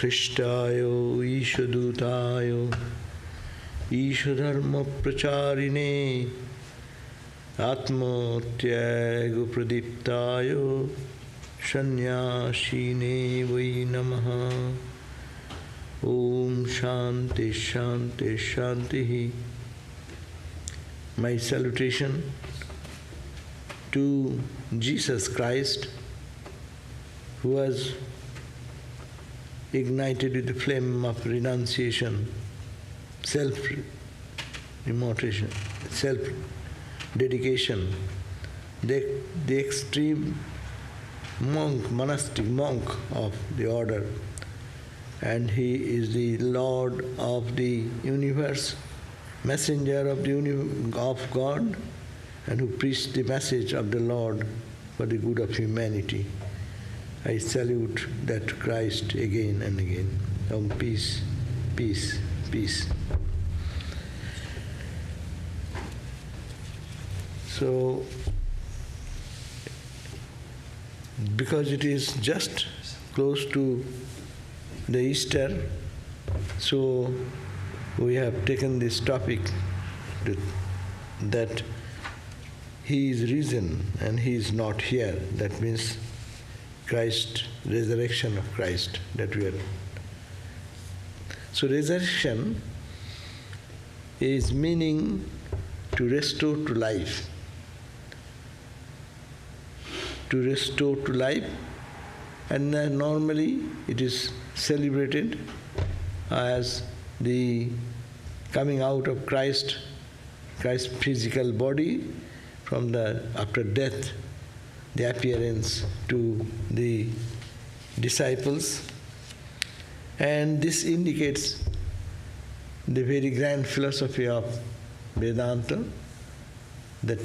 Krishtayo Ishadutayo Ishadharma Pracharine Atmotyago Pradiptayo Shanyashine Vai Namaha. Om Shanti Shanti Shanti. My salutation to Jesus Christ, who was ignited with the flame of renunciation, self-immolation, self-dedication, the extreme monastic monk of the order, and he is the Lord of the universe, messenger of God, and who preached the message of the Lord for the good of humanity. I salute that Christ again and again. Oh, peace, peace, peace. So, because it is just close to the Easter, so we have taken this topic that He is risen and He is not here. That means Christ, resurrection of Christ, that we are. So resurrection is meaning to restore to life. To restore to life, and normally it is celebrated as the coming out of Christ's physical body from the after death, the appearance to the disciples. And this indicates the very grand philosophy of Vedanta, that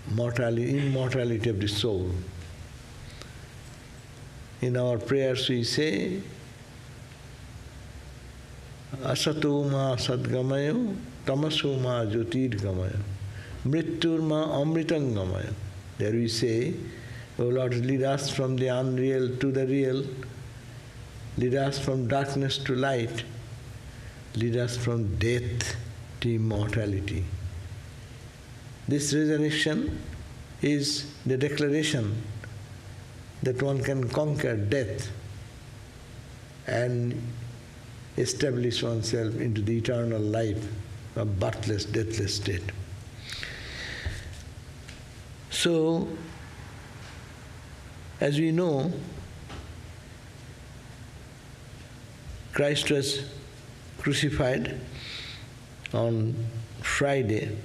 immortality of the soul. In our prayers we say, Asato ma sadgamayo, tamaso ma jyotirgamayo, mrittur ma amritangamayo. There we say, O Lord, lead us from the unreal to the real, lead us from darkness to light, lead us from death to immortality. This resurrection is the declaration that one can conquer death and establish oneself into the eternal life of birthless, deathless state. So, as we know, Christ was crucified on Friday,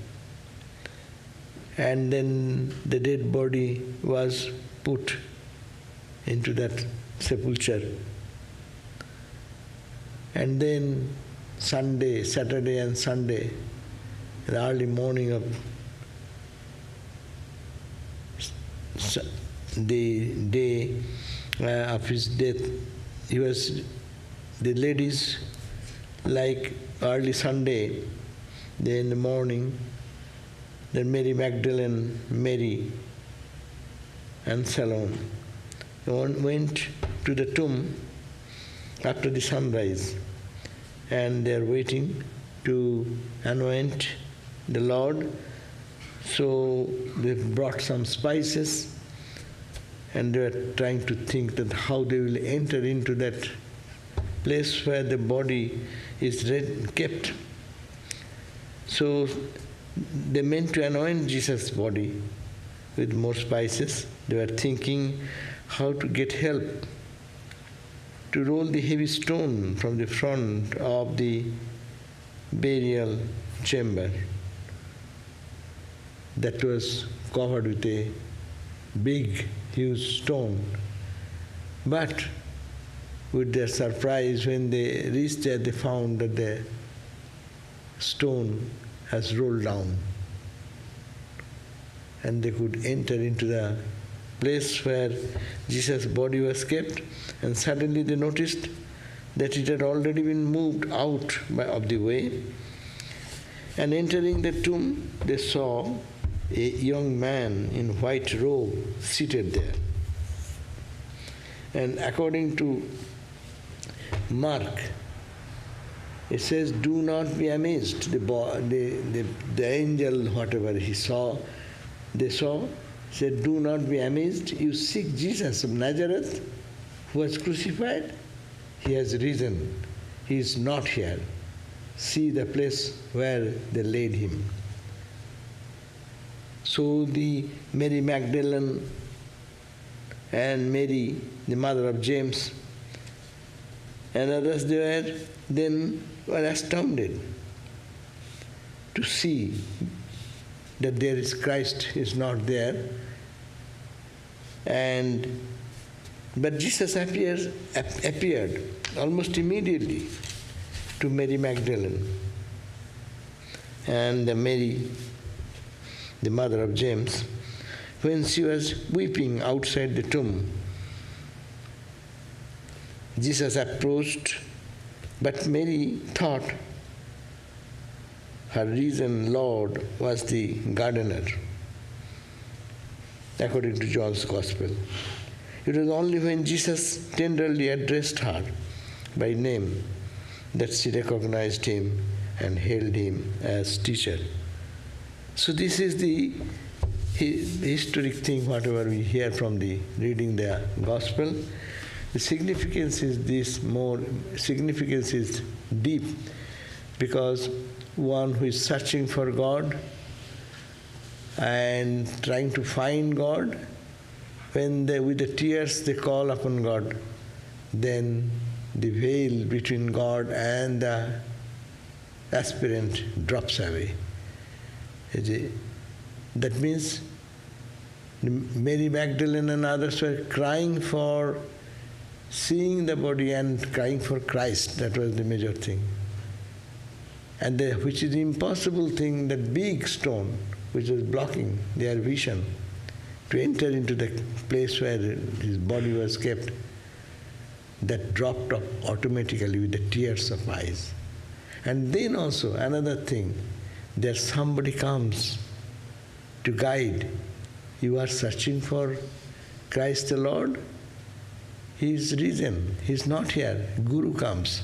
and then the dead body was put into that sepulchre. And then Saturday and Sunday, in the early morning of the day of his death, the ladies, like early Sunday, they in the morning, then Mary Magdalene, Mary, and Salome went to the tomb after the sunrise, and they are waiting to anoint the Lord. So they brought some spices, and they were trying to think that how they will enter into that place where the body is kept. So they meant to anoint Jesus' body with more spices. They were thinking how to get help to roll the heavy stone from the front of the burial chamber that was covered with a big, huge stone. But with their surprise, when they reached there, they found that the stone has rolled down, and they could enter into the place where Jesus' body was kept, and suddenly they noticed that it had already been moved out of the way. And entering the tomb, they saw a young man in white robe seated there. And according to mark. It says, do not be amazed. The angel, whatever he saw, they saw, said, do not be amazed. You seek Jesus of Nazareth, who was crucified. He has risen. He is not here. See the place where they laid him. So the Mary Magdalene and Mary, the mother of James, and others, they were astounded to see that there is Christ is not there. But Jesus appeared almost immediately to Mary Magdalene and Mary, the mother of James, when she was weeping outside the tomb. Jesus approached, but Mary thought her risen Lord was the gardener, according to John's Gospel. It was only when Jesus tenderly addressed her by name that she recognized him and hailed him as teacher. So this is the historic thing, whatever we hear from the reading the Gospel. The significance is deep, because one who is searching for God and trying to find God, when with the tears they call upon God, then the veil between God and the aspirant drops away. That means Mary Magdalene and others were crying for seeing the body and crying for Christ. That was the major thing. And which is the impossible thing, that big stone which was blocking their vision to enter into the place where his body was kept, that dropped off automatically with the tears of eyes. And then also another thing, that somebody comes to guide. You are searching for Christ the Lord? He is risen. He is not here. Guru comes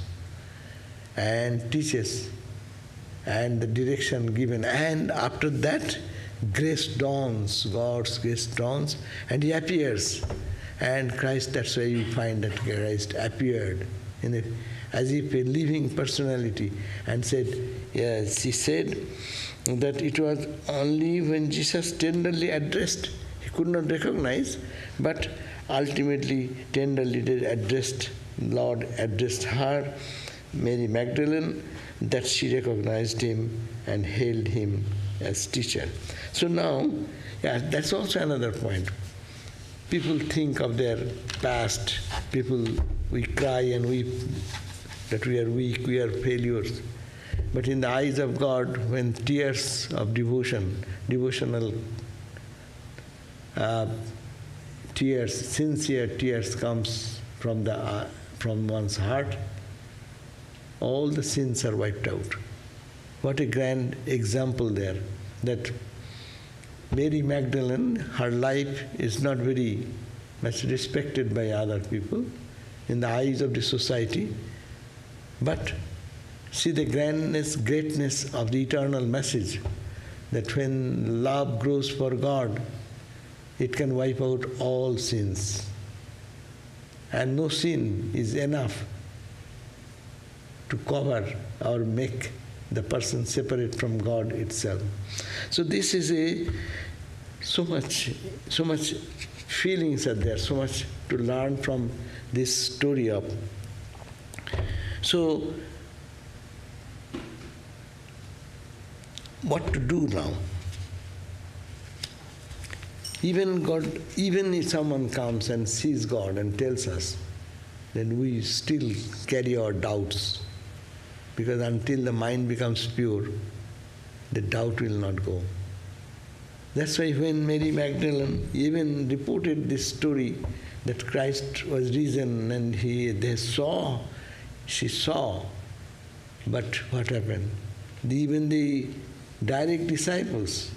and teaches, and the direction given. And after that, grace dawns, God's grace dawns, and he appears. And Christ, that's why you find that Christ appeared in it, as if a living personality, and said, yes, he said that it was only when Jesus tenderly addressed, he could not recognize, but ultimately tenderly Lord addressed her, Mary Magdalene, that she recognized him and hailed him as teacher. So now, that's also another point. People think of their past. We cry and weep that we are weak, we are failures. But in the eyes of God, when tears of devotional tears, sincere tears comes from one's heart, all the sins are wiped out. What a grand example there, that Mary Magdalene, her life is not very much respected by other people in the eyes of the society, but see the greatness of the eternal message, that when love grows for God, it can wipe out all sins. And no sin is enough to cover or make the person separate from God itself. So this is so much feelings are there, so much to learn from this story of. So what to do now? Even if someone comes and sees God and tells us, then we still carry our doubts, because until the mind becomes pure, the doubt will not go. That's why when Mary Magdalene even reported this story that Christ was risen and she saw, but what happened? Even the direct disciples,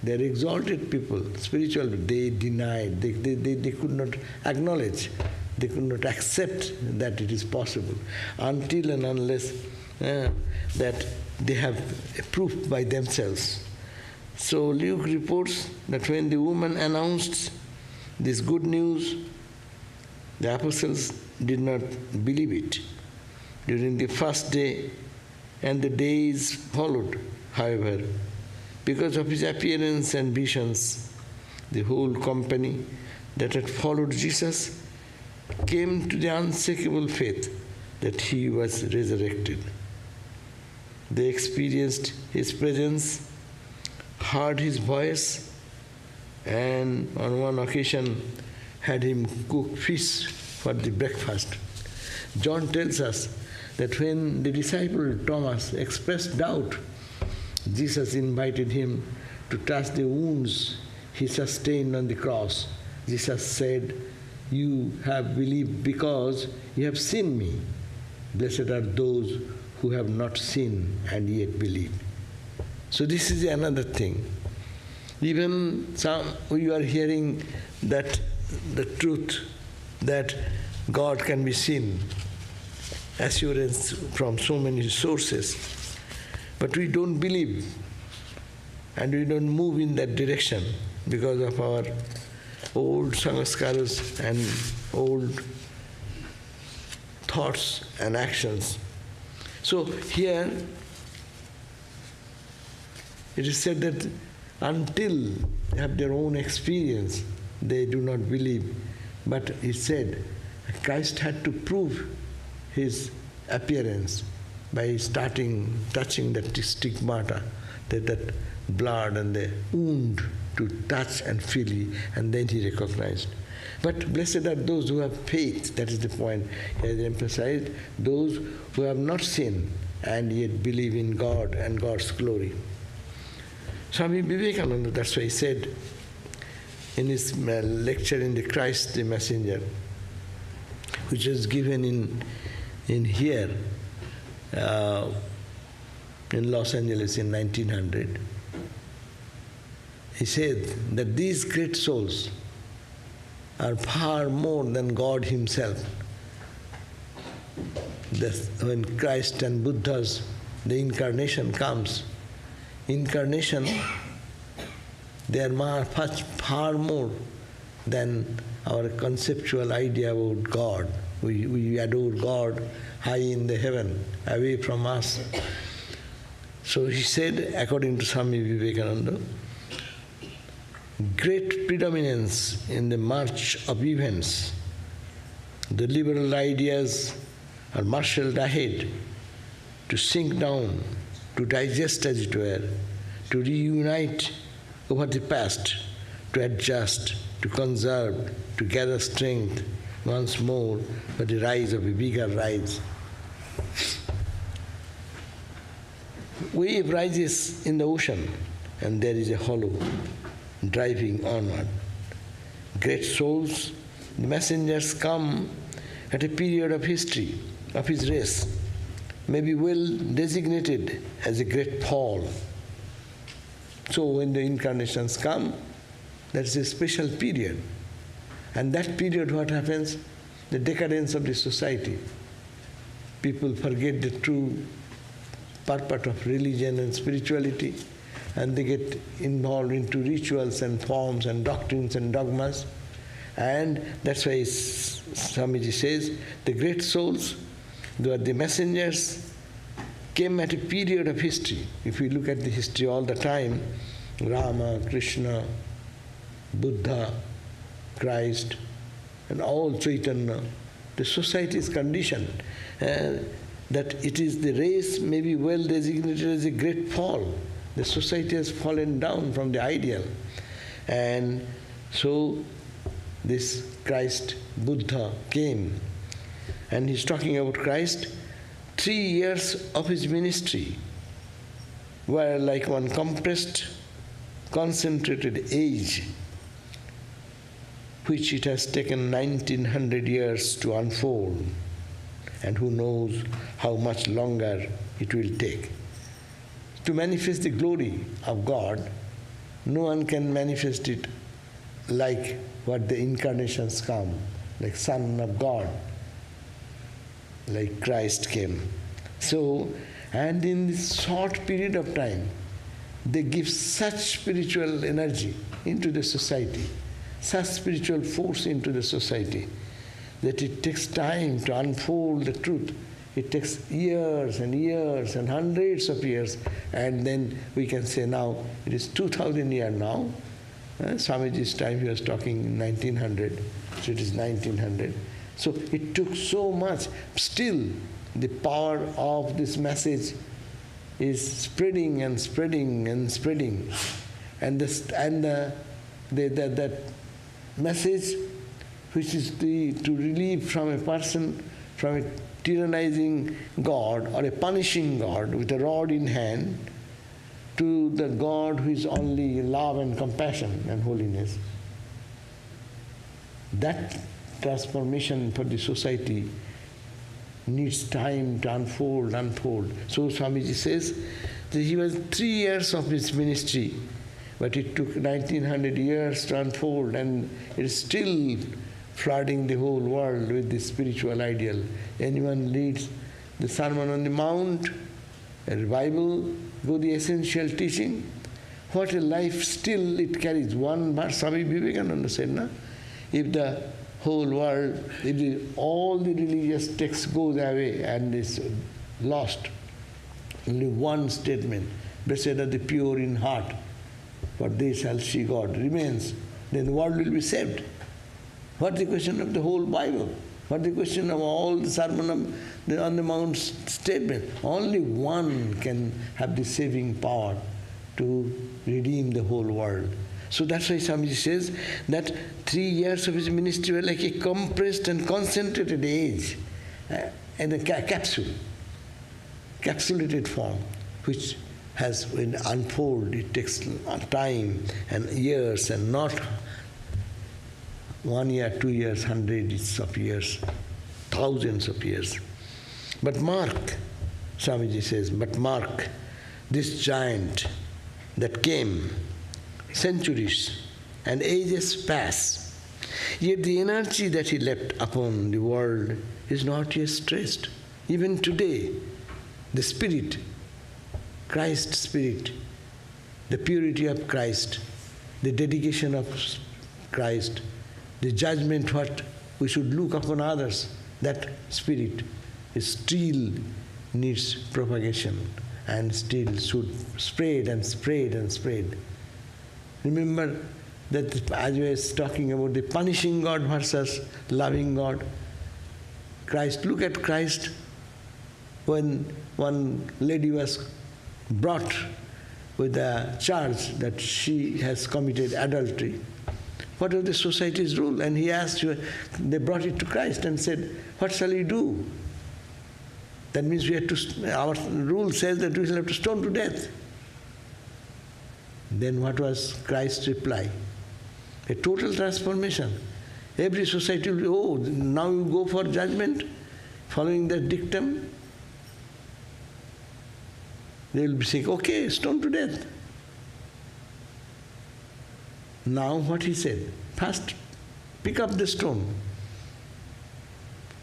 they're exalted people, spiritual, they denied, they could not acknowledge They could not accept that it is possible until and unless that they have a proof by themselves. So Luke reports that when the woman announced this good news, the apostles did not believe it. During the first day and the days followed, however, because of his appearance and visions, the whole company that had followed Jesus came to the unshakable faith that he was resurrected. They experienced his presence, heard his voice, and on one occasion had him cook fish for the breakfast. John tells us that when the disciple Thomas expressed doubt, Jesus invited him to touch the wounds he sustained on the cross. Jesus said, "You have believed because you have seen me. Blessed are those who have not seen and yet believe." So this is another thing. Even you are hearing that the truth that God can be seen, assurance from so many sources, but we don't believe and we don't move in that direction because of our old sanskaras and old thoughts and actions. So here it is said that until they have their own experience, they do not believe. But it said Christ had to prove his appearance by touching that stigmata, that blood and the wound, to touch and feel it, and then he recognized. But blessed are those who have faith, that is the point. He has emphasized those who have not seen and yet believe in God and God's glory. Swami Vivekananda, that's why he said in his lecture in the Christ the Messenger, which was given in here, in Los Angeles in 1900, he said that these great souls are far more than God himself. When Christ and Buddha's, the incarnation comes, incarnation, they are far more than our conceptual idea about God. We adore God high in the heaven, away from us. So he said, according to Swami Vivekananda, great predominance in the march of events. The liberal ideas are marshaled ahead to sink down, to digest as it were, to reunite over the past, to adjust, to conserve, to gather strength once more for the rise of a bigger rise. Wave rises in the ocean and there is a hollow driving onward. Great souls, the messengers come at a period of history, of his race, may be well designated as a great fall. So when the incarnations come, that's a special period. And that period, what happens? The decadence of the society. People forget the true purpose of religion and spirituality, and they get involved into rituals and forms and doctrines and dogmas. And that's why Swamiji says, the great souls, they are the messengers, came at a period of history. If we look at the history all the time, Rama, Krishna, Buddha, Christ, and all Chaitanya, the society is conditioned that it is the race may be well designated as a great fall. The society has fallen down from the ideal. And so this Christ, Buddha came, and he's talking about Christ. 3 years of his ministry were like one compressed, concentrated age, which it has taken 1900 years to unfold, and who knows how much longer it will take. To manifest the glory of God, no one can manifest it like what the incarnations come. like Son of God, like Christ came. So, and in this short period of time, they give such spiritual energy into the society, such spiritual force into the society, that it takes time to unfold the truth. It takes years and years and hundreds of years, and then we can say now, it is 2000 years now. Swamiji's time he was talking in 1900, so it is 1900. So it took so much. Still, the power of this message is spreading and spreading and spreading. And that message, which is to relieve from a person, from a tyrannizing God or a punishing God with a rod in hand, to the God who is only love and compassion and holiness. That transformation for the society needs time to unfold. So Swamiji says that he was 3 years of his ministry, but it took 1900 years to unfold, and it is still flooding the whole world with this spiritual ideal. Anyone reads the Sermon on the Mount, a Bible, go the essential teaching, what a life still it carries. One verse Swami Vivekananda said, na? If the whole world, all the religious texts goes away and is lost, only one statement, blessed are the pure in heart, for they shall see God, remains, then the world will be saved. What's the question of the whole Bible? What's the question of all the Sermon on the Mount statement? Only one can have the saving power to redeem the whole world. So that's why Swamiji says that 3 years of his ministry were like a compressed and concentrated age, and a capsule, capsulated form, which has when unfold, it takes time and years, and not 1 year, 2 years, hundreds of years, thousands of years. But mark, Swamiji says, but mark this giant that came, centuries and ages pass, yet the energy that he left upon the world is not yet stressed. Even today, the Spirit, Christ's Spirit, the purity of Christ, the dedication of Christ, the judgment what we should look upon others, that Spirit is still needs propagation and still should spread and spread and spread. Remember that as I was talking about the punishing God versus loving God, Christ, look at Christ when one lady was brought with a charge that she has committed adultery. What was the society's rule? And he asked her, they brought it to Christ and said, what shall we do? That means we have to, our rule says that we shall have to stone to death. Then what was Christ's reply? A total transformation. Every society will be, oh, now you go for judgment, following that dictum. They will be saying, okay, stone to death. Now what he said, first pick up the stone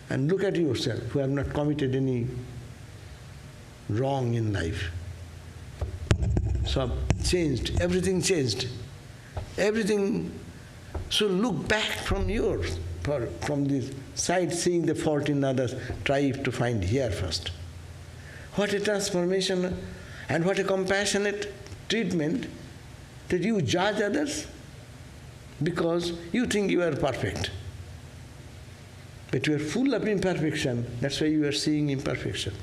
and look at yourself who have not committed any wrong in life. So changed, everything changed. Everything, so look back from yours, from the side seeing the fault in others, try to find here first. What a transformation and what a compassionate treatment that you judge others because you think you are perfect. But you are full of imperfection, that's why you are seeing imperfection.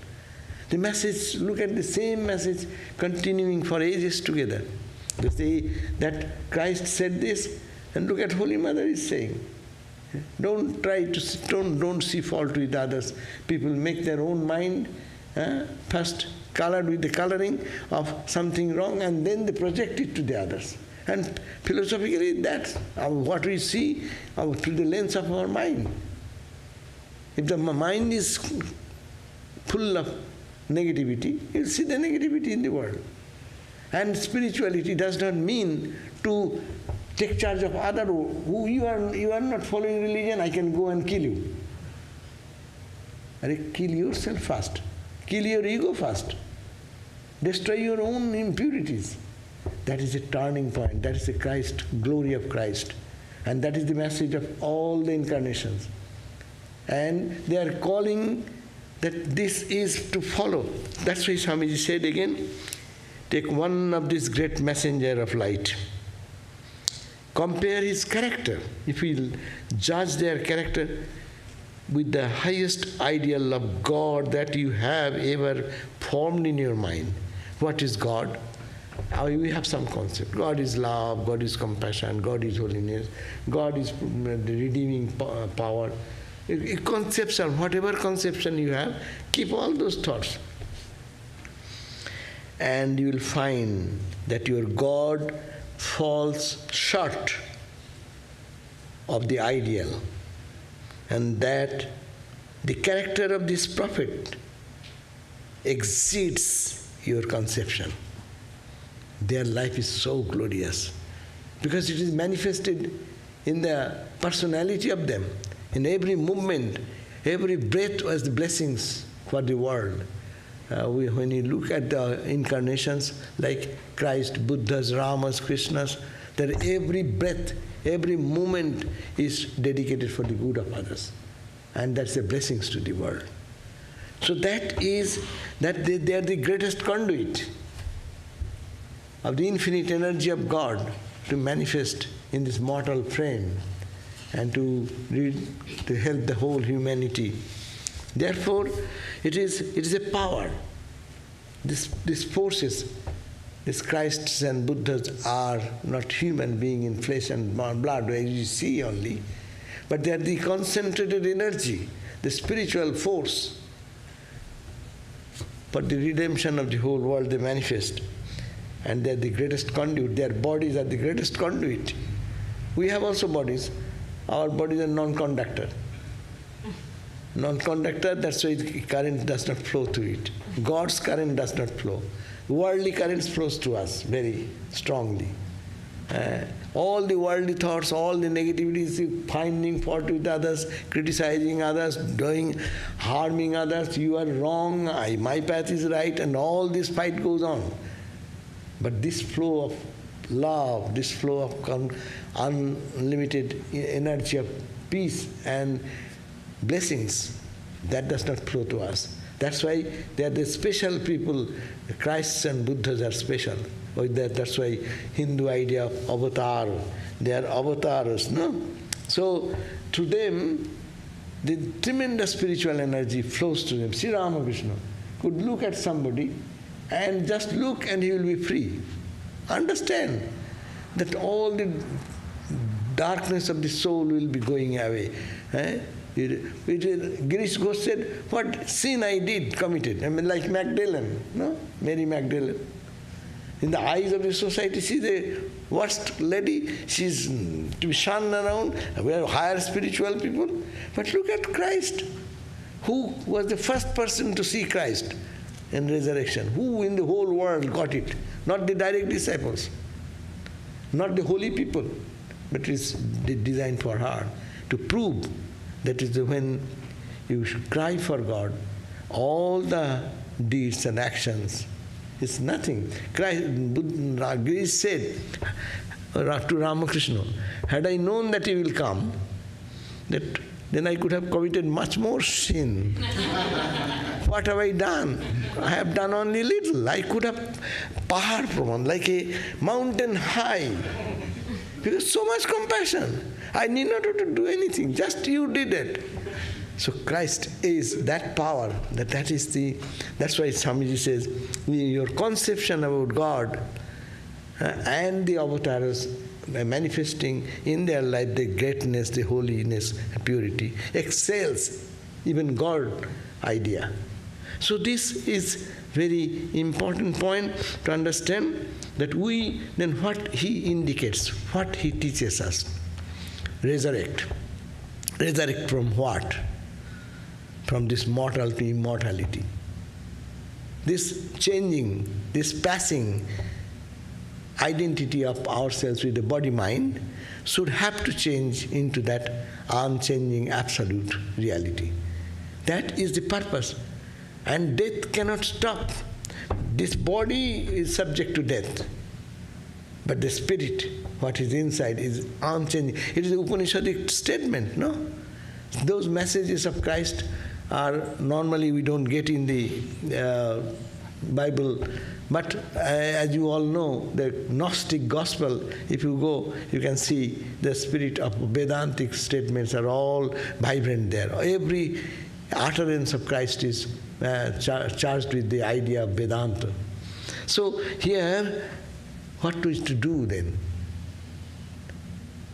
The message, look at the same message continuing for ages together. They say that Christ said this, and look at Holy Mother is saying. Don't try to, don't see fault with others. People make their own mind, first colored with the coloring of something wrong, and then they project it to the others. And philosophically, that's what we see through the lens of our mind. If the mind is full of negativity, you'll see the negativity in the world. And spirituality does not mean to take charge of other. Who you are not following religion, I can go and kill you. Kill yourself first. Kill your ego first. Destroy your own impurities. That is a turning point. That is the Christ, glory of Christ. And that is the message of all the incarnations. And they are calling that this is to follow. That's why Swamiji said again, take one of these great messenger of light. Compare his character. If we judge their character with the highest ideal of God that you have ever formed in your mind. What is God? We have some concept. God is love, God is compassion, God is holiness, God is the redeeming power. A conception, whatever conception you have, keep all those thoughts. And you will find that your God falls short of the ideal, and that the character of this prophet exceeds your conception. Their life is so glorious because it is manifested in the personality of them. In every movement, every breath was the blessings for the world. When you look at the incarnations like Christ, Buddhas, Ramas, Krishnas, that every breath, every moment is dedicated for the good of others. And that's the blessings to the world. So they are the greatest conduit of the infinite energy of God to manifest in this mortal frame and to help the whole humanity. Therefore, it is a power. These forces, these Christs and Buddhas are not human beings in flesh and blood, as you see only, but they are the concentrated energy, the spiritual force. For the redemption of the whole world they manifest. And they are the greatest conduit. Their bodies are the greatest conduit. We have also bodies. Our bodies are non-conductor. Non-conductor, that's why current does not flow through it. God's current does not flow. Worldly currents flows to us very strongly. All the worldly thoughts, all the negativities, finding fault with others, criticizing others, harming others, you are wrong, my path is right, and all this fight goes on. But this flow of love, this flow of unlimited energy of peace and blessings, that does not flow to us. That's why they are the special people. Christs and Buddhas are special. That's why Hindu idea of avatar, they are avatars, no? So to them, the tremendous spiritual energy flows to them. Sri Ramakrishna could look at somebody and just look and he will be free. Understand that all the darkness of the soul will be going away. Girish Ghosh said, what sin I did, committed. I mean, like Magdalene, no? Mary Magdalene. In the eyes of the society, she's the worst lady. She's to be shunned around. We are higher spiritual people. But look at Christ. Who was the first person to see Christ in resurrection? Who in the whole world got it? Not the direct disciples. Not the holy people. But it's designed for her. To prove that is when you should cry for God, all the deeds and actions, it's nothing. Girish said to Ramakrishna, had I known that he will come, then I could have committed much more sin. What have I done? I have done only little. I could have pahar praman, like a mountain high. Because so much compassion. I need not to do anything, just you did it. So Christ is that power, that's why Swamiji says, your conception about God and the avatars manifesting in their life the greatness, the holiness, purity, excels even God idea. So this is very important point to understand that then what he indicates, what he teaches us. Resurrect. Resurrect from what? From this mortal to immortality. This changing, this passing, identity of ourselves with the body-mind should have to change into that unchanging absolute reality. That is the purpose. And death cannot stop. This body is subject to death. But the spirit, what is inside, is unchanging. It is an Upanishadic statement, no? Those messages of Christ are normally we don't get in the Bible. But as you all know, the Gnostic gospel, if you go, you can see the spirit of Vedantic statements are all vibrant there. Every utterance of Christ is charged with the idea of Vedanta. So here, what is to do then?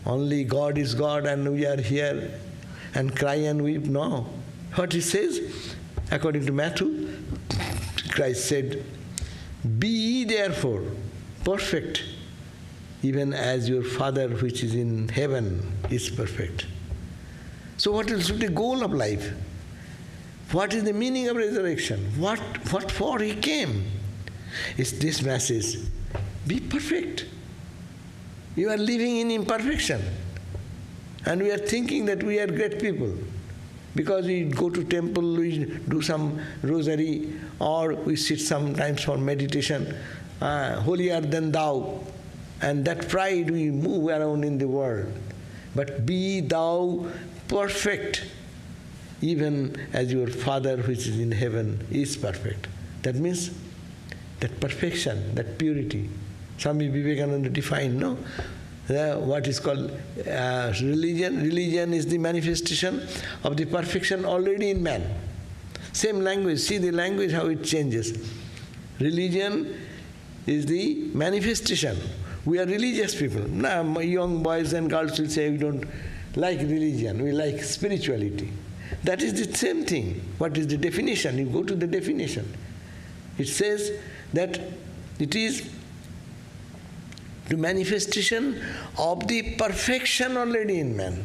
Only God is God and we are here and cry and weep? No. What he says, according to Matthew, Christ said, "Be ye therefore perfect, even as your Father which is in heaven is perfect." So what is the goal of life? What is the meaning of resurrection? What for he came? It's this message. Be perfect. You are living in imperfection. And we are thinking that we are great people. Because we go to temple, we do some rosary, or we sit sometimes for meditation, holier than thou. And that pride we move around in the world. But be thou perfect, even as your Father which is in heaven is perfect. That means that perfection, that purity. Swami Vivekananda defined, no? What is called religion. Religion is the manifestation of the perfection already in man. Same language, see the language how it changes. Religion is the manifestation. We are religious people. Now young boys and girls will say we don't like religion, we like spirituality. That is the same thing. What is the definition? You go to the definition. It says that it is the manifestation of the perfection already in man.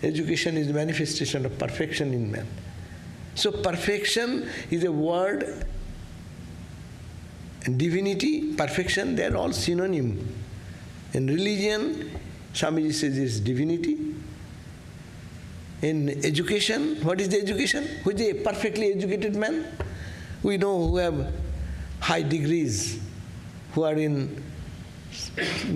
Education is the manifestation of perfection in man. So perfection is a word, and divinity, perfection, they are all synonym. In religion, Swamiji says is divinity. In education, what is the education? Who is a perfectly educated man? We know who have high degrees, who are in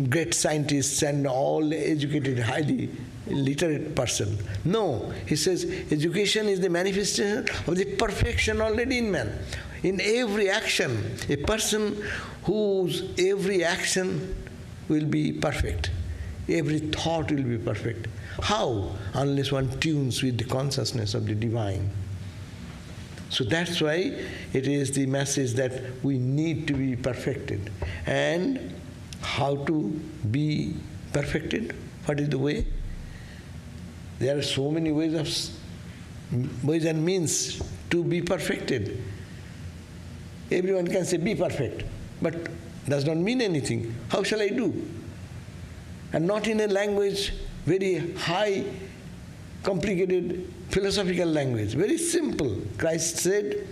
great scientists and all educated, highly literate person. No, he says education is the manifestation of the perfection already in man. In every action, a person whose every action will be perfect. Every thought will be perfect. How? Unless one tunes with the consciousness of the divine. So that's why it is the message that we need to be perfected. And how to be perfected? What is the way? There are so many ways and means to be perfected. Everyone can say, be perfect, but does not mean anything. How shall I do? And not in a language, very high, complicated, philosophical language. Very simple. Christ said,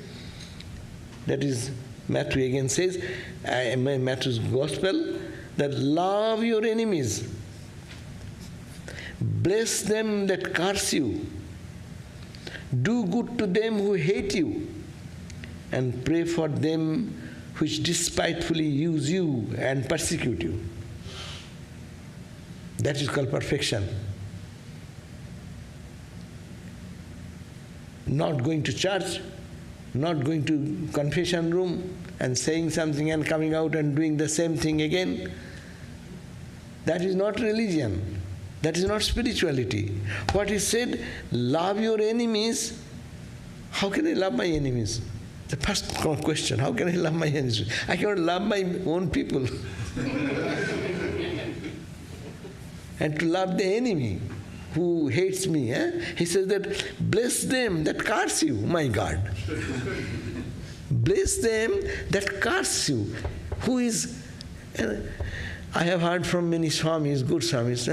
that is, Matthew again says, Matthew's Gospel, that love your enemies, bless them that curse you, do good to them who hate you, and pray for them which despitefully use you and persecute you. That is called perfection. Not going to church, not going to confession room and saying something and coming out and doing the same thing again. That is not religion. That is not spirituality. What is said, love your enemies. How can I love my enemies? The first question, how can I love my enemies? I cannot love my own people. And to love the enemy who hates me, he says that bless them that curse you, my God. Bless them that curse you. Who is, I have heard from many Swamis, good Swamis,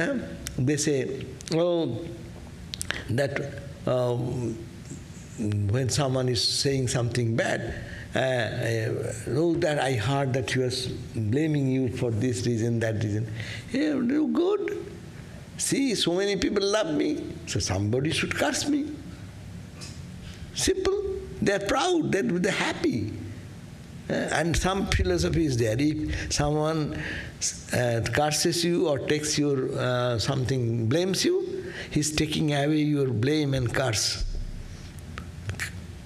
they say, oh, that when someone is saying something bad, oh, that I heard that he was blaming you for this reason, that reason. Yeah, no good. See, so many people love me, so somebody should curse me. Simple. They are proud, they're happy. And some philosophy is there. If someone curses you or takes your something, blames you, he's taking away your blame and curse.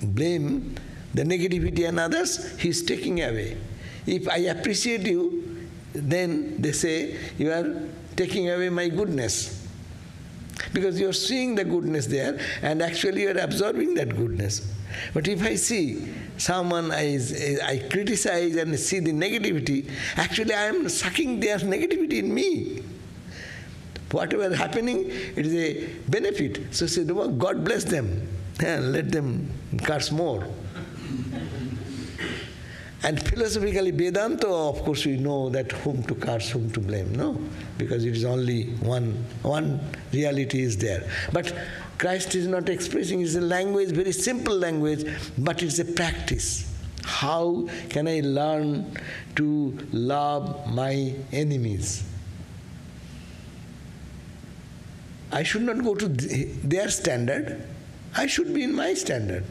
Blame the negativity and others, he's taking away. If I appreciate you, then they say, you are taking away my goodness. Because you are seeing the goodness there, and actually you are absorbing that goodness. But if I see someone, I criticize and see the negativity, actually I am sucking their negativity in me. Whatever happening, it is a benefit. So say, God bless them, let them curse more. And philosophically, Vedanta, of course, we know that whom to curse, whom to blame, no? Because it is only one reality is there. But Christ is not expressing, it's a language, very simple language, but it's a practice. How can I learn to love my enemies? I should not go to their standard, I should be in my standard.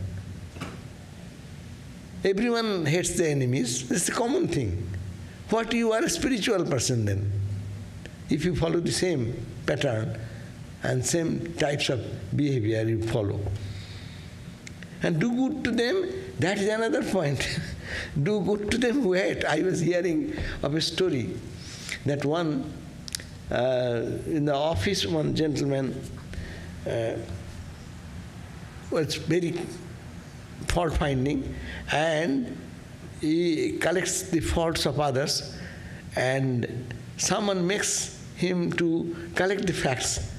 Everyone hates the enemies, it's a common thing. What, you are a spiritual person then, if you follow the same pattern and same types of behavior you follow. And do good to them, that is another point. Do good to them who hate. I was hearing of a story that one, in the office, one gentleman was very fault-finding, and he collects the faults of others, and someone makes him to collect the facts,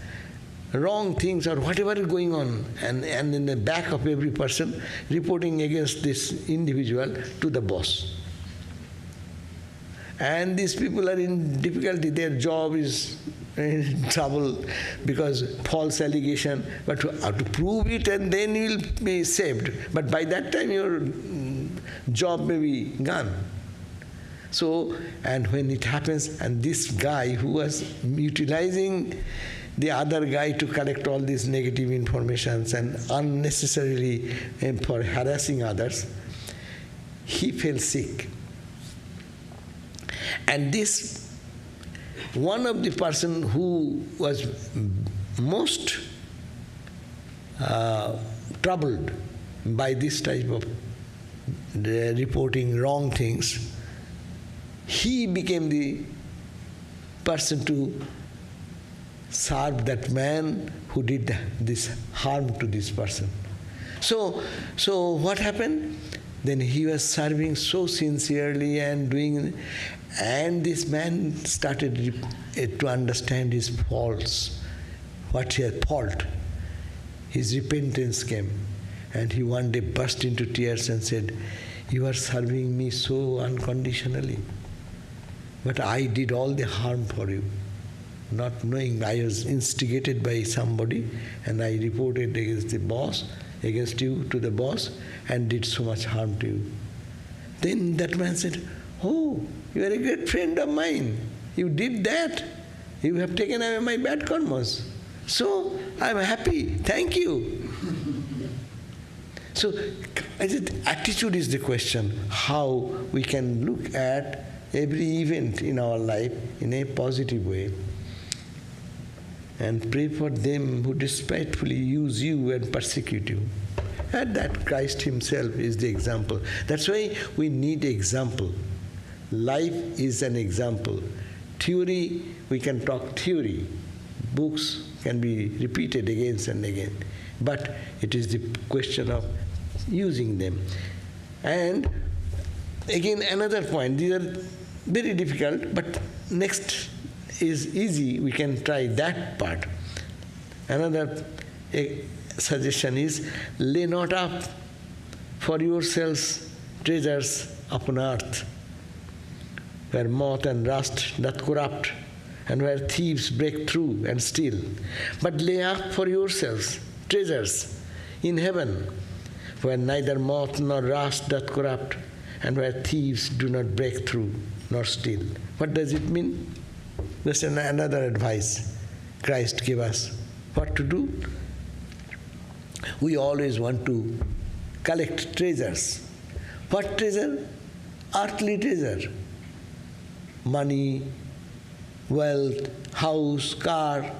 wrong things or whatever is going on, and in the back of every person, reporting against this individual to the boss. And these people are in difficulty, their job is in trouble because false allegation, but to prove it and then you will be saved. But by that time your job may be gone. So, and when it happens, and this guy who was utilizing the other guy to collect all these negative informations and unnecessarily for harassing others, he fell sick. And this, one of the person who was most troubled by this type of reporting wrong things, he became the person to serve that man who did this harm to this person. So what happened? Then he was serving so sincerely and doing, and this man started to understand his faults, what he had fault. His repentance came, and he one day burst into tears and said, "You are serving me so unconditionally, but I did all the harm for you. Not knowing, I was instigated by somebody, and I reported against the boss, against you to the boss, and did so much harm to you." Then that man said, "Oh, you are a great friend of mine. You did that. You have taken away my bad karmas. So I am happy. Thank you." So attitude is the question, how we can look at every event in our life in a positive way and pray for them who despitefully use you and persecute you. And that Christ himself is the example. That's why we need example. Life is an example. Theory, we can talk theory. Books can be repeated again and again. But it is the question of using them. And again, another point. These are very difficult, but next is easy. We can try that part. Another suggestion is, lay not up for yourselves treasures upon earth, where moth and rust doth corrupt, and where thieves break through and steal. But lay up for yourselves treasures in heaven, where neither moth nor rust doth corrupt, and where thieves do not break through nor steal. What does it mean? That's another advice Christ gave us. What to do? We always want to collect treasures. What treasure? Earthly treasure. Money, wealth, house, car,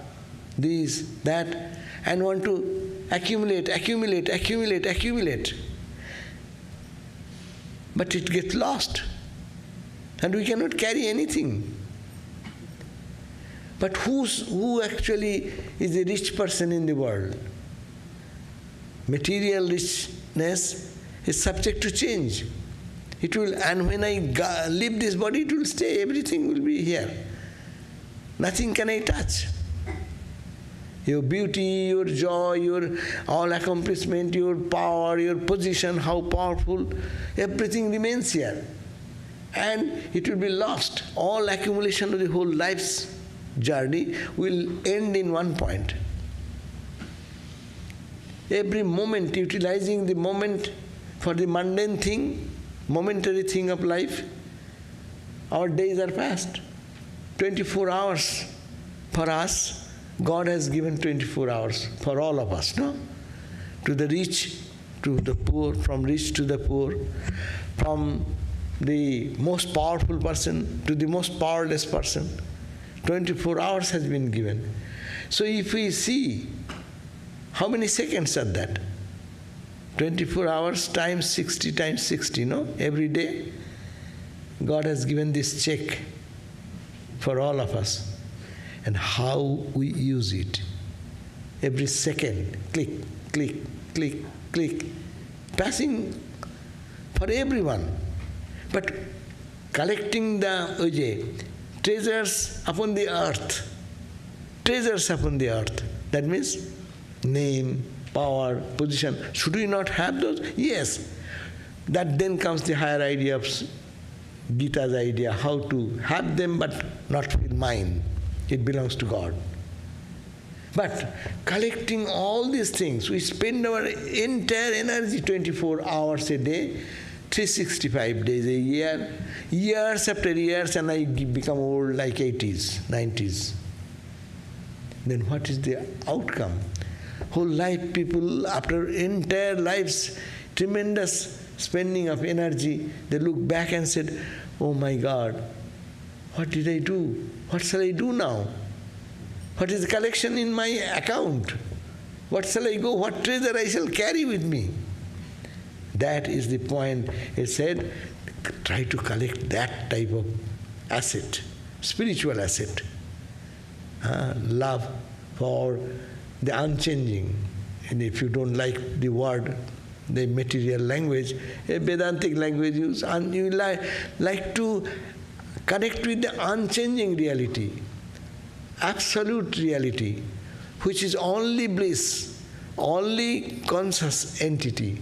this, that, and want to accumulate. But it gets lost, and we cannot carry anything. But who actually is a rich person in the world? Material richness is subject to change. It will, and when I leave this body, it will stay. Everything will be here. Nothing can I touch. Your beauty, your joy, your all accomplishment, your power, your position, how powerful, everything remains here. And it will be lost. All accumulation of the whole life's journey will end in one point. Every moment, utilizing the moment for the mundane thing, momentary thing of life, our days are past. 24 hours for us, God has given 24 hours for all of us, no? To the rich, to the poor, from rich to the poor, from the most powerful person to the most powerless person. 24 hours has been given. So if we see, how many seconds are that? 24 hours times 60 times 60, no? Every day, God has given this check for all of us. And how we use it. Every second, click, click, click, click. Passing for everyone. But collecting the treasures upon the earth. Treasures upon the earth. That means name, power, position. Should we not have those? Yes. That then comes the higher idea of Gita's idea, how to have them but not feel mine. It belongs to God. But collecting all these things, we spend our entire energy 24 hours a day, 365 days a year, years after years, and I become old like 80s, 90s. Then what is the outcome? Whole life people, after entire lives, tremendous spending of energy, they look back and said, oh my God, what did I do? What shall I do now? What is the collection in my account? What shall I go? What treasure I shall carry with me? That is the point. It said, try to collect that type of asset, spiritual asset. Love for the unchanging. And if you don't like the word, the material language, a Vedantic language use, and you like to connect with the unchanging reality, absolute reality, which is only bliss, only conscious entity.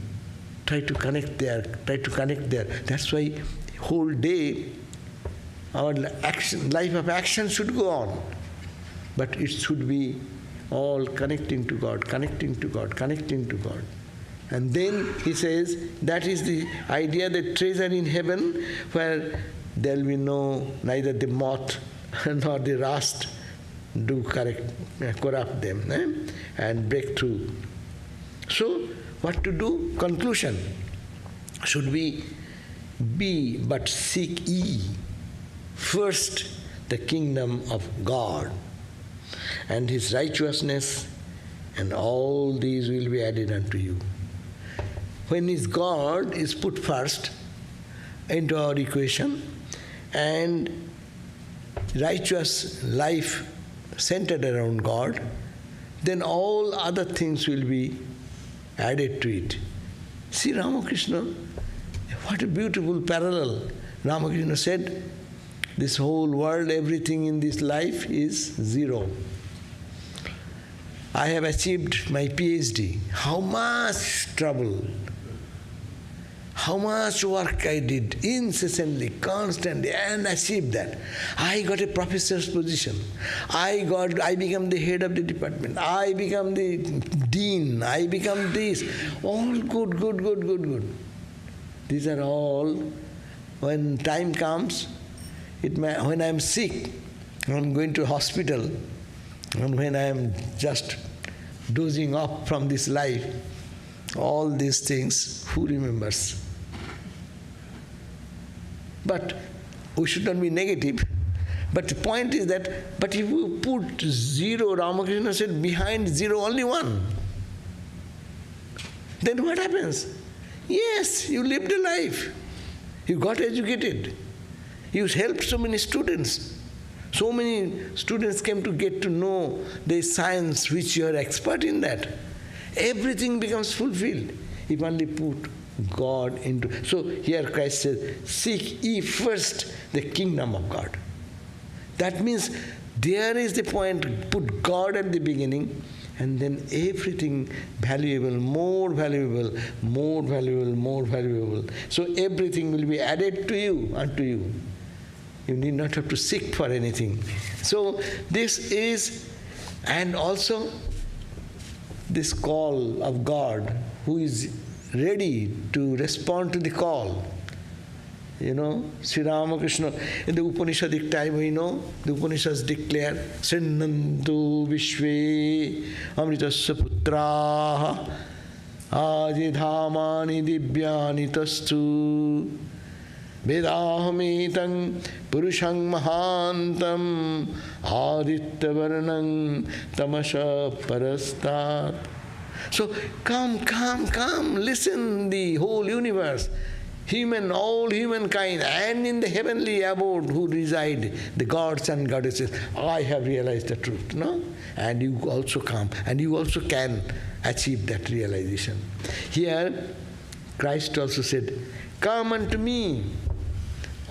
Try to connect there, try to connect there. That's why whole day our life of action should go on. But it should be all connecting to God, connecting to God, connecting to God. And then he says, that is the idea, that treasure in heaven, where there will be neither the moth nor the rust do corrupt them and break through. So, what to do? Conclusion. Should we be but seek ye first the kingdom of God and His righteousness, and all these will be added unto you. When His God is put first into our equation, and righteous life centered around God, then all other things will be added to it. See Ramakrishna, what a beautiful parallel. Ramakrishna said, this whole world, everything in this life is zero. I have achieved my PhD. How much trouble, how much work I did, incessantly, constantly, and achieved that. I got a professor's position. I became the head of the department. I became the dean. I become this. All good. These are all, when time comes, when I am sick, I am going to hospital, and when I am just dozing off from this life, all these things, who remembers? But we should not be negative. But the point is that, but if you put zero, Ramakrishna said, behind zero only one, then what happens? Yes, you lived a life. You got educated. You helped so many students. So many students came to get to know the science which you are expert in that. Everything becomes fulfilled if only put God into. So here Christ says, seek ye first the kingdom of God. That means there is the point, put God at the beginning, and then everything valuable, more valuable, more valuable, more valuable. So everything will be added to you, unto you. You need not have to seek for anything. So this is, and also this call of God, who is ready to respond to the call. You know, Sri Ramakrishna, in the Upanishadic time we know, the Upanishads declare, Srinnantu Vishve Amritasya Putraha Ajidhamani Divyani Tastu Vedahamitam Purushang Mahantam Aditya Varnang Tamasha Parastat. So come, listen, the whole universe, all humankind, and in the heavenly abode who reside, the gods and goddesses, I have realized the truth, no? And you also come, and you also can achieve that realization. Here, Christ also said, come unto me,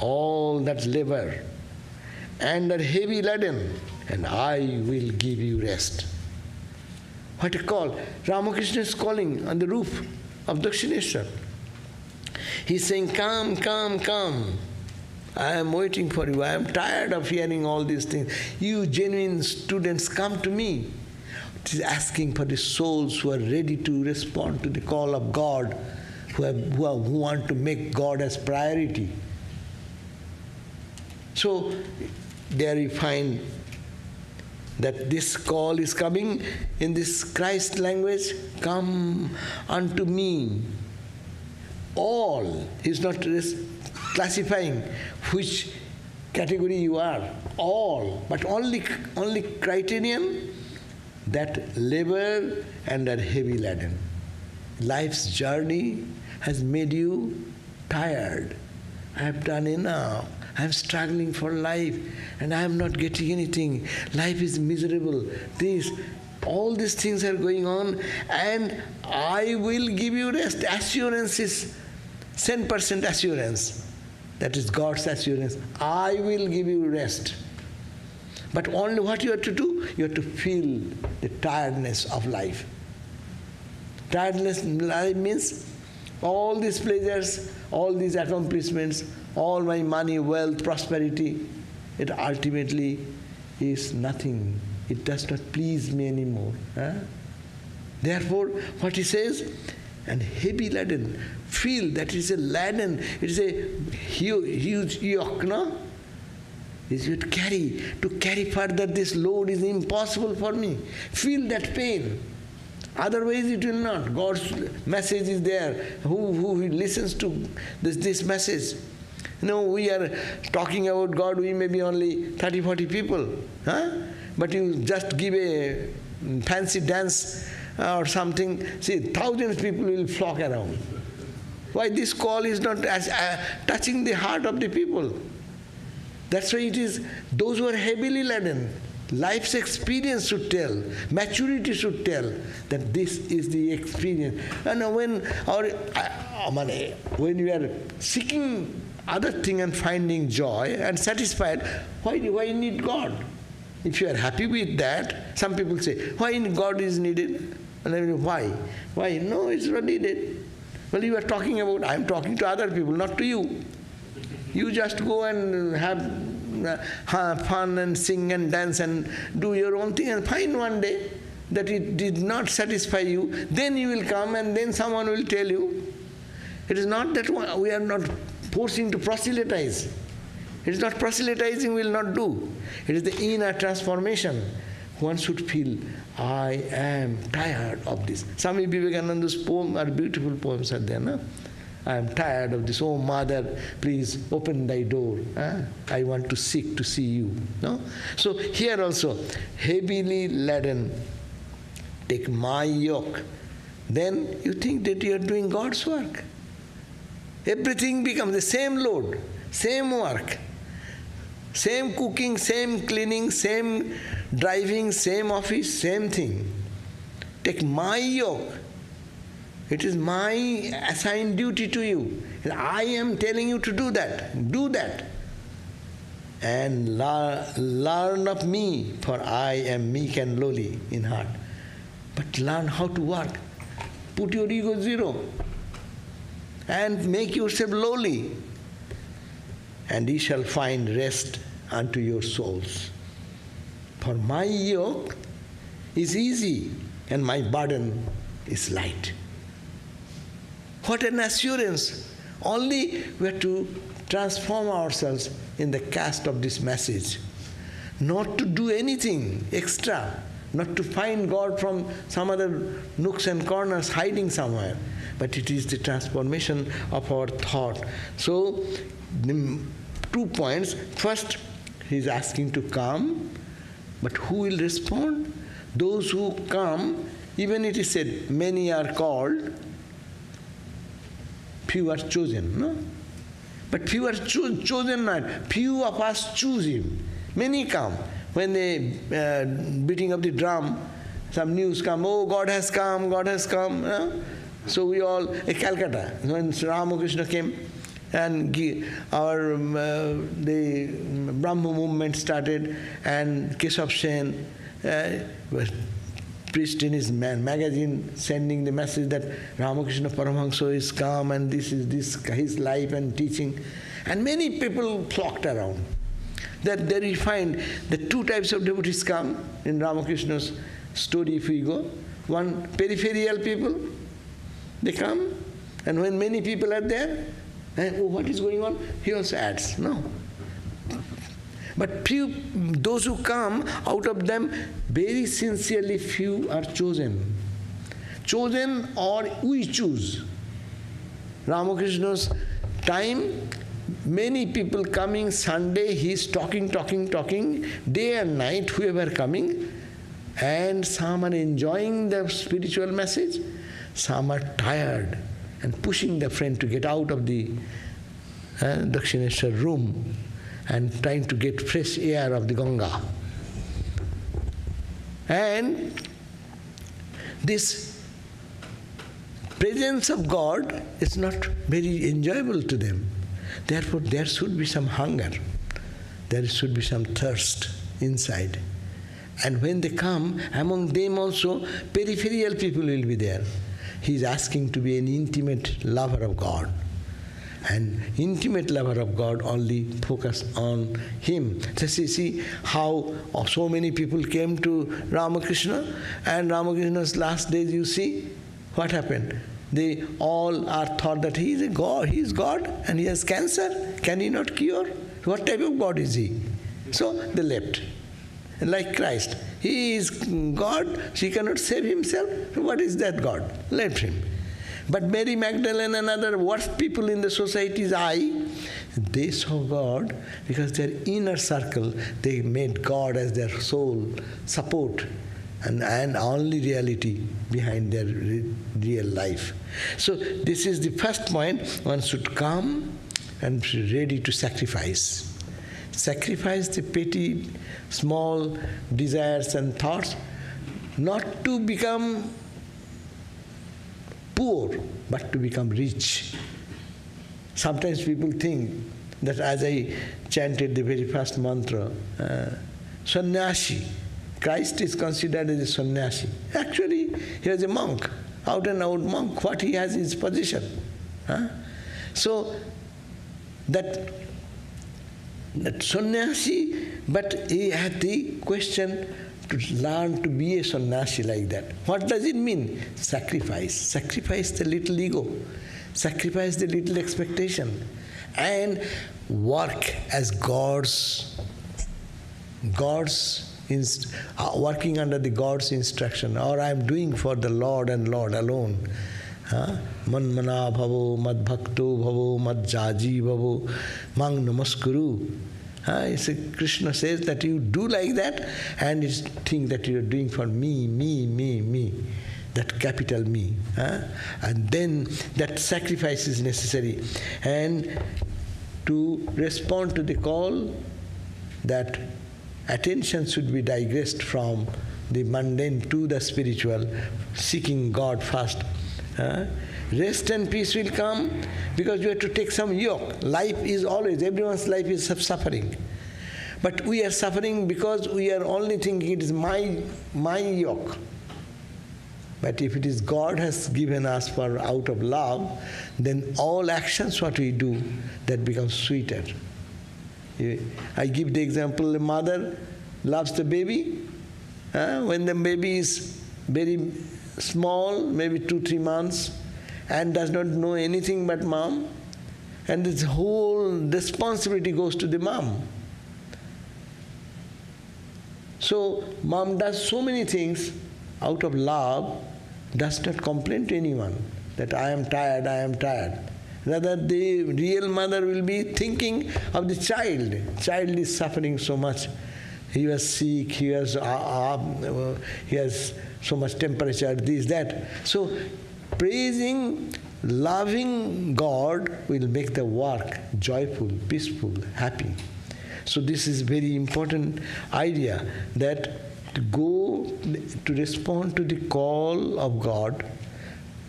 all that labor and are heavy laden, and I will give you rest. What a call. Ramakrishna is calling on the roof of Dakshineshwar. He's saying, come. I am waiting for you. I am tired of hearing all these things. You genuine students, come to me. It is asking for the souls who are ready to respond to the call of God, who want to make God as priority. So there you find that this call is coming in this Christ language, come unto me. All is not classifying which category you are, all, but only criterion that labor and are heavy laden. Life's journey has made you tired. I have done enough. I am struggling for life and I am not getting anything. Life is miserable. All these things are going on, and I will give you rest. Assurance is 10% assurance. That is God's assurance. I will give you rest. But only what you have to do? You have to feel the tiredness of life. Tiredness in life means all these pleasures, all these accomplishments, all my money, wealth, prosperity, it ultimately is nothing. It does not please me anymore. Therefore, what he says, and heavy laden, feel that it is a laden, it is a huge yoke, no? To carry further this load is impossible for me. Feel that pain. Otherwise it will not. God's message is there. Who listens to this message? We are talking about God, we may be only 30, 40 people. But you just give a fancy dance or something, see, thousands of people will flock around. Why this call is not touching the heart of the people? That's why it is those who are heavily laden. Life's experience should tell, maturity should tell that this is the experience. And when you are seeking other thing and finding joy and satisfied, why you need God? If you are happy with that, some people say, why God is needed? And I mean, why? No, it's not needed. Well, you are talking about, I am talking to other people, not to you. You just go and have fun and sing and dance and do your own thing, and find one day that it did not satisfy you, then you will come and then someone will tell you. It is not that we are not forcing to proselytize. It is not proselytizing we will not do. It is the inner transformation. One should feel, I am tired of this. Swami Vivekananda's poems are beautiful poems are there, no? I am tired of this. Oh, Mother, please open thy door. I want to seek to see you. No? So here also, heavily laden, take my yoke. Then you think that you are doing God's work. Everything becomes the same load, same work, same cooking, same cleaning, same driving, same office, same thing. Take my yoke. It is my assigned duty to you. I am telling you to do that. Do that. And learn of me, for I am meek and lowly in heart. But learn how to work. Put your ego zero. And make yourself lowly. And ye shall find rest unto your souls. For my yoke is easy, and my burden is light. What an assurance! Only we have to transform ourselves in the caste of this message. Not to do anything extra, not to find God from some other nooks and corners hiding somewhere, but it is the transformation of our thought. So, the 2 points. First, he is asking to come, but who will respond? Those who come, even it is said, many are called, few are chosen, no? But few are chosen not. Few of us choose him. Many come. When the beating of the drum, some news come, oh, God has come, God has come. No? So we all, Calcutta, when Ramakrishna came, and the Brahma movement started, and Keshav Sen was preached in his magazine, sending the message that Ramakrishna Paramahansa is come, and this is his life and teaching. And many people flocked around. That there we find the 2 types of devotees come in Ramakrishna's story if we go. One, peripheral people, they come, and when many people are there, and oh, what is going on? He also adds, no. But few, those who come, out of them, very sincerely few are chosen. Chosen or we choose. Ramakrishna's time, many people coming Sunday, he is talking, day and night, whoever coming, and some are enjoying the spiritual message, some are tired and pushing the friend to get out of the Dakshineshwar room and trying to get fresh air of the Ganga. And this presence of God is not very enjoyable to them. Therefore, there should be some hunger. There should be some thirst inside. And when they come, among them also, peripheral people will be there. He is asking to be an intimate lover of God. And intimate lover of God only focus on him. So see how so many people came to Ramakrishna, and Ramakrishna's last days, you see, what happened? They all are thought that he is a God, he is God, and he has cancer. Can he not cure? What type of God is he? So they left. And like Christ, he is God, she cannot save himself. What is that God? Left him. But Mary Magdalene and other worst people in the society's eye, they saw God because their inner circle, they made God as their sole support and only reality behind their real life. So this is the first point. One should come and be ready to sacrifice. Sacrifice the petty, small desires and thoughts, not to become poor, but to become rich. Sometimes people think that as I chanted the very first mantra, sannyasi, Christ is considered as a sannyasi. Actually, he was a monk. out and out monk, what he has in his possession. Huh? So that sannyasi, but he had the question to learn to be a sannyasi like that. What does it mean? Sacrifice. Sacrifice the little ego. Sacrifice the little expectation. And work as working under the God's instruction, or I am doing for the Lord and Lord alone. Manmana bhavo, mad bhakto bhavo, mad jaji bhavo, mang namaskuru. Krishna says that you do like that, and you think that you are doing for me, that capital me. And then that sacrifice is necessary. And to respond to the call, that attention should be digressed from the mundane to the spiritual, seeking God first. Rest and peace will come because you have to take some yoke. Life is always, everyone's life is suffering. But we are suffering because we are only thinking it is my yoke. But if it is God has given us for out of love, then all actions what we do, that becomes sweeter. I give the example, a mother loves the baby. When the baby is very small, maybe 2-3 months, and does not know anything but mom, and this whole responsibility goes to the mom. So mom does so many things out of love, does not complain to anyone that I am tired. Rather, the real mother will be thinking of the child. Child is suffering so much. He was sick, he has so much temperature, this, that. So praising, loving God will make the work joyful, peaceful, happy. So this is very important idea, that to go to respond to the call of God.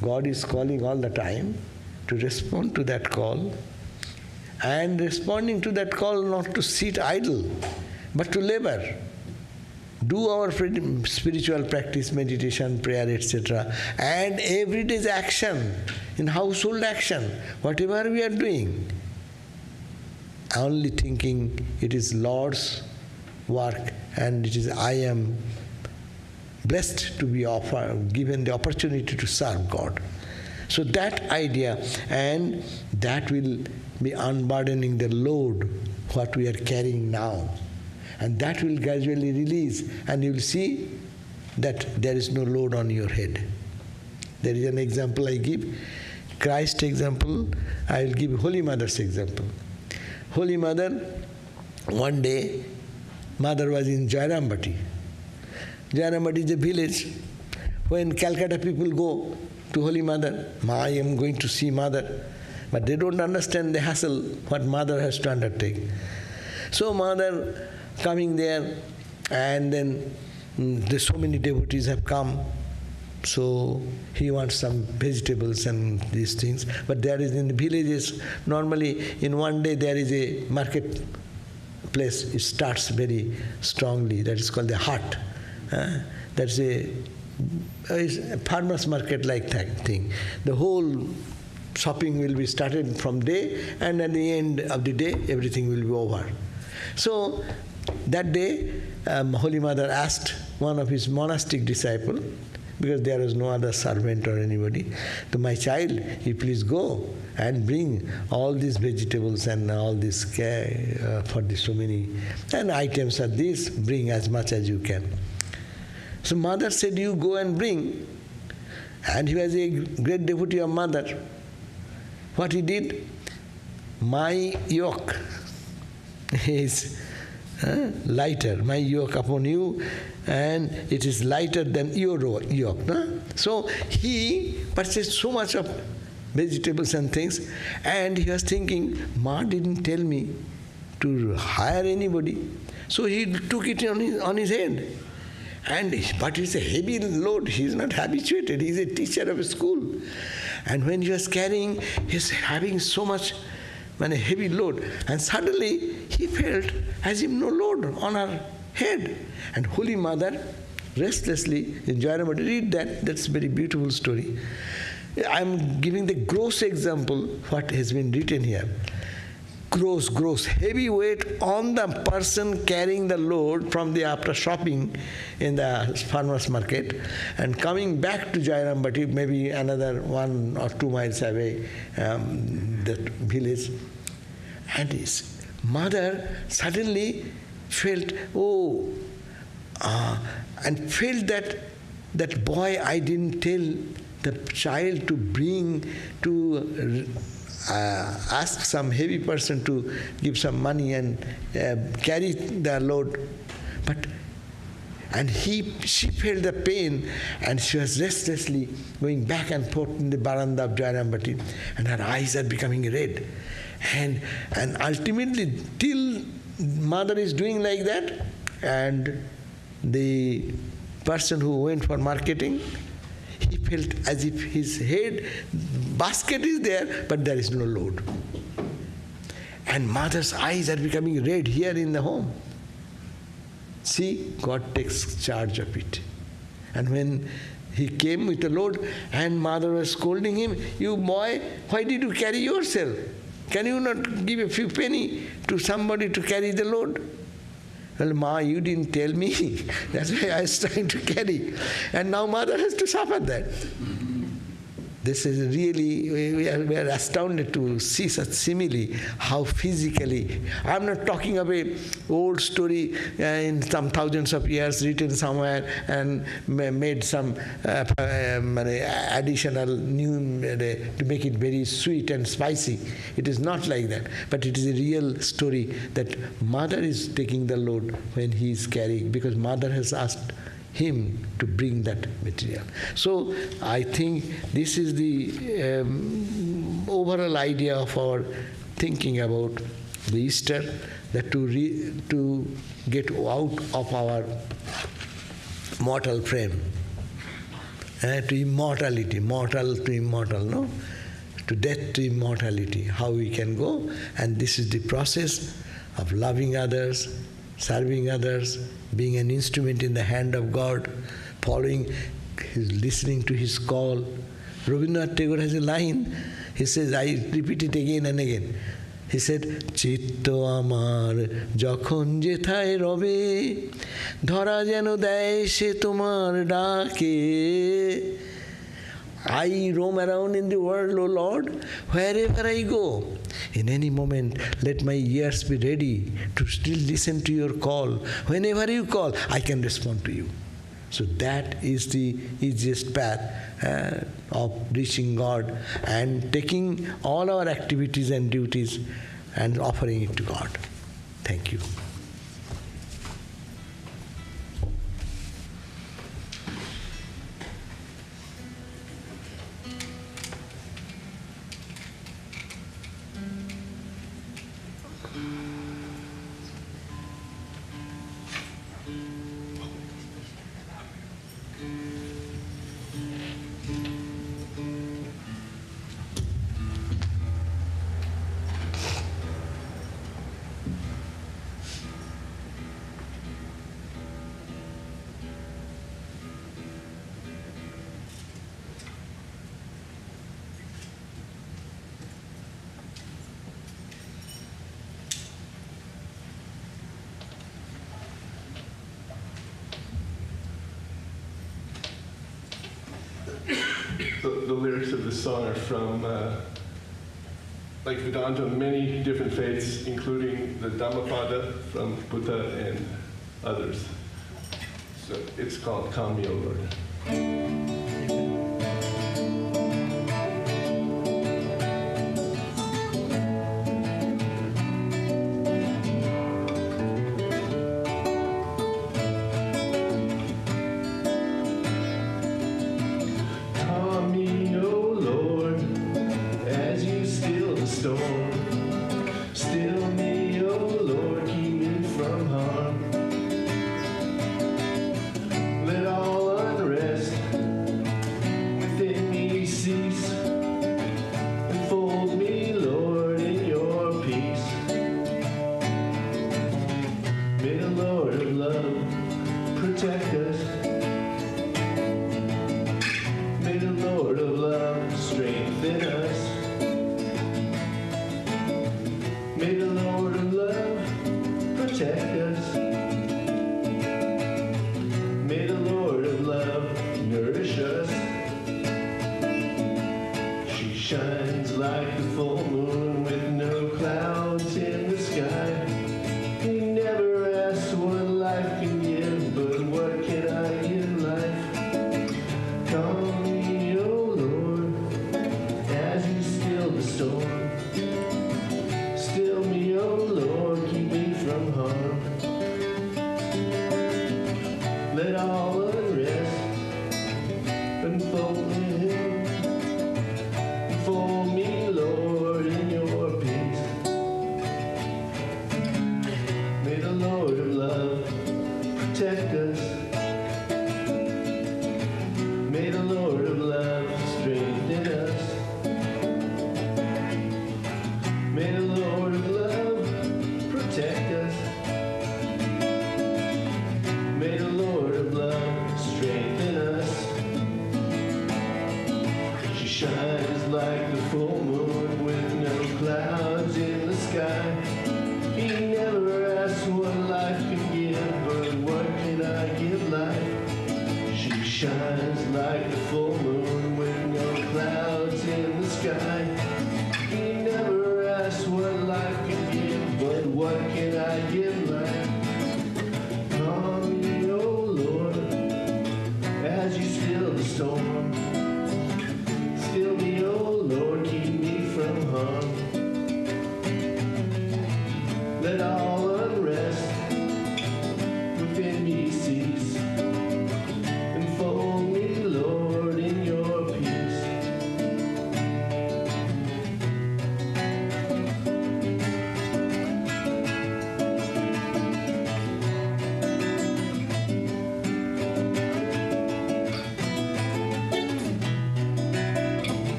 God is calling all the time. To respond to that call, and responding to that call not to sit idle, but to labor. Do our spiritual practice, meditation, prayer, etc. And everyday's action, in household action, whatever we are doing, only thinking it is Lord's work, and it is I am blessed to be given the opportunity to serve God. So that idea, and that will be unburdening the load what we are carrying now. And that will gradually release, and you will see that there is no load on your head. There is an example I give, Christ example. I will give Holy Mother's example. Holy Mother, one day, Mother was in Jairambati. Jairambati is a village. When Calcutta people go to Holy Mother, I am going to see Mother. But they don't understand the hassle what Mother has to undertake. So Mother coming there, and then there's so many devotees have come. So he wants some vegetables and these things. But there is in the villages, normally in one day there is a market place. It starts very strongly. That is called the hut. That's a farmer's market like that thing. The whole shopping will be started from day, and at the end of the day everything will be over. So that day Holy Mother asked one of his monastic disciples, because there was no other servant or anybody, to my child, you please go and bring all these vegetables and all this for the so many and items are these, bring as much as you can. So Mother said, you go and bring. And he was a great devotee of Mother. What he did? My yoke is lighter, my yoke upon you, and it is lighter than your yoke. So he purchased so much of vegetables and things, and he was thinking, Ma didn't tell me to hire anybody. So he took it on his head. But it's a heavy load. He's not habituated. He's a teacher of a school. And when he was carrying, he's having so much a heavy load. And suddenly he felt as if no load on her head. And Holy Mother restlessly in Jayanamati. Read that, that's a very beautiful story. I'm giving the gross example, what has been written here. Gross, heavy weight on the person carrying the load from the after shopping in the farmers market and coming back to Jayanambati, maybe another 1 or 2 miles away, that village. And his mother suddenly felt, and felt that boy, I didn't tell the child to bring, to ask some heavy person to give some money and carry the load. And she felt the pain, and she was restlessly going back and forth in the veranda of Jayanambati, and her eyes are becoming red. And ultimately, till mother is doing like that, and the person who went for marketing, he felt as if his head basket is there, but there is no load. And mother's eyes are becoming red here in the home. See, God takes charge of it. And when he came with a load, and mother was scolding him, "You boy, why did you carry yourself? Can you not give a few penny to somebody to carry the load?" "Well, Ma, you didn't tell me. That's why I was trying to carry." And now mother has to suffer that. This is really, we are astounded to see such simile, how physically. I'm not talking of a old story in some thousands of years written somewhere and made some additional new, to make it very sweet and spicy. It is not like that. But it is a real story that mother is taking the load when he is carrying, because mother has asked him to bring that material. So I think this is the overall idea of our thinking about the Easter, that to get out of our mortal frame, to immortality, mortal to immortal, no? To death to immortality, how we can go. And this is the process of loving others, serving others, being an instrument in the hand of God, listening to His call. Rabindranath Tagore has a line, he says, I repeat it again and again. He said, "Chitto amar jokhon jethaye robe, dhara jeno deয় se tomar dake." I roam around in the world, O Lord, wherever I go. In any moment, let my ears be ready to still listen to your call. Whenever you call, I can respond to you. So that is the easiest path of reaching God and taking all our activities and duties and offering it to God. Thank you. The lyrics of this song are from, like Vedanta, many different faiths, including the Dhammapada from Buddha and others. So it's called Calm Me, O Lord. shines like the full moon with no clouds in the sky. He never asks what life can give, but what can I give life? Calm me, O Lord, as you still the storm. Still me, O Lord, keep me from harm. Let all unrest unfold in Him. Fold me, Lord, in your peace. May the Lord of love protect us. May the Lord of love strengthen us. May the Lord of love protect us. May the Lord of love strengthen us. She shines like the full moon with no clouds in the sky. He never asks what life can give, but what can I give life? She shines like the full moon with no clouds in the sky. He never asks what life can give, but what can I give life? Calm me, O Lord, as you still the storm. Still me, O Lord, keep me from harm. Let all unrest within me cease. Enfold me, Lord, in your peace.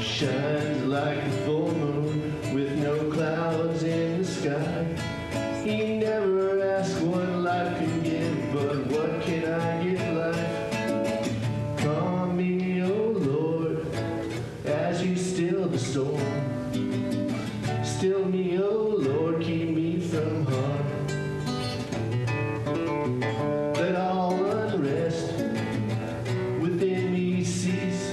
Shines like a full moon with no clouds in the sky. He never asks what life can give, but what can I give life? Calm me, O Lord, as you still the storm. Still me, O Lord, keep me from harm. Let all unrest within me cease.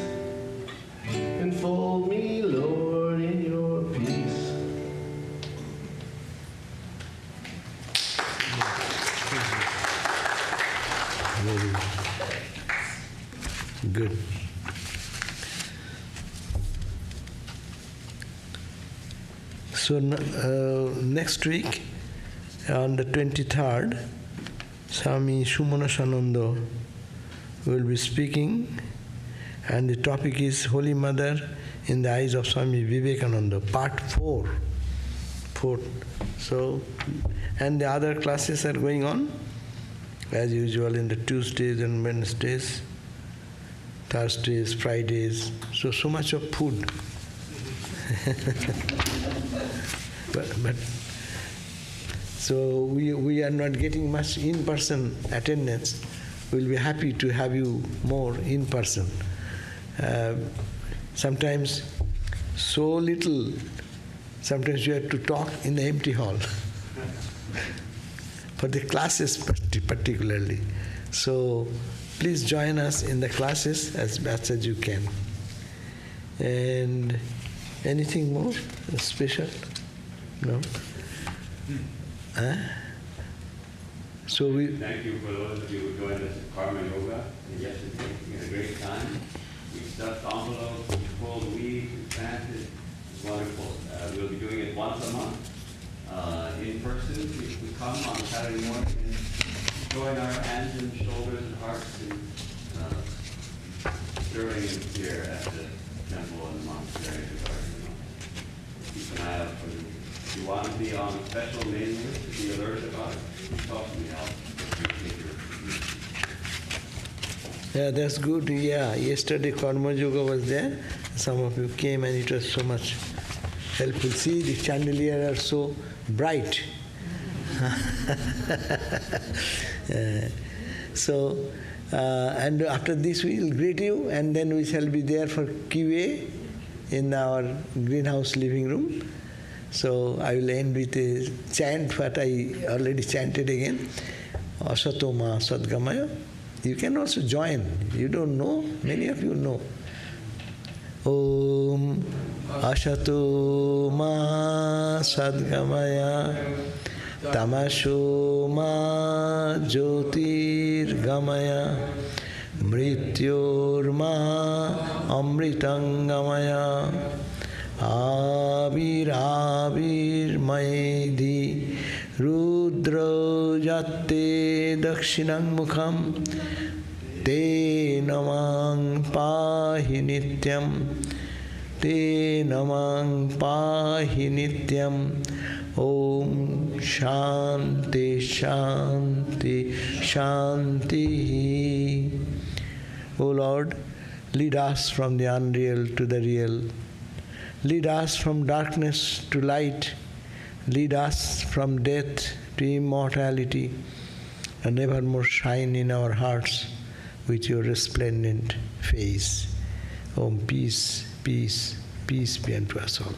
Enfold me, Lord, in your peace. Very good. So next week, on the 23rd, Swami Sumanashananda will be speaking, and the topic is Holy Mother in the Eyes of Swami Vivekananda, part 4. So, and the other classes are going on, as usual, in the Tuesdays and Wednesdays, Thursdays, Fridays. So much of food. but so we are not getting much in-person attendance. We'll be happy to have you more in person. Sometimes so little, sometimes you have to talk in the empty hall. For the classes particularly. So please join us in the classes as best as you can. And anything more special? No? So we thank you for those of you who joined us at Karma Yoga yesterday. We had a great time. We stuffed envelopes, we pulled weeds, we planted. It was wonderful. We'll be doing it once a month. In person, we come on Saturday morning and join our hands and shoulders and hearts in serving here at the temple and the monastery and the garden. Keep an eye out for them. If you want to be on a special mailing list to be alert about it, talk to me. I'll appreciate your yeah, that's good. Yeah, yesterday Karma Yoga was there. Some of you came and it was so much helpful. See, the chandelier are so bright. And after this we will greet you, and then we shall be there for QA in our greenhouse living room. So I will end with a chant what I already chanted again. Asatoma Sadgamaya You can also join. You don't know? Many of you know. Om Ashato Ma Sadgamaya Tamasho Ma Jyotir Gamaya Mrityor Ma Amritangamaya Avir Avir Maedhi Rudra Jatte Dakshinang Mukham Te Namang Pahi Nityam Te Namang Pahi Nityam Om Shanti Shanti Shanti. O Lord, lead us from the unreal to the real. Lead us from darkness to light. Lead us from death to immortality, and evermore shine in our hearts with your resplendent face. Om, peace, peace, peace be unto us all.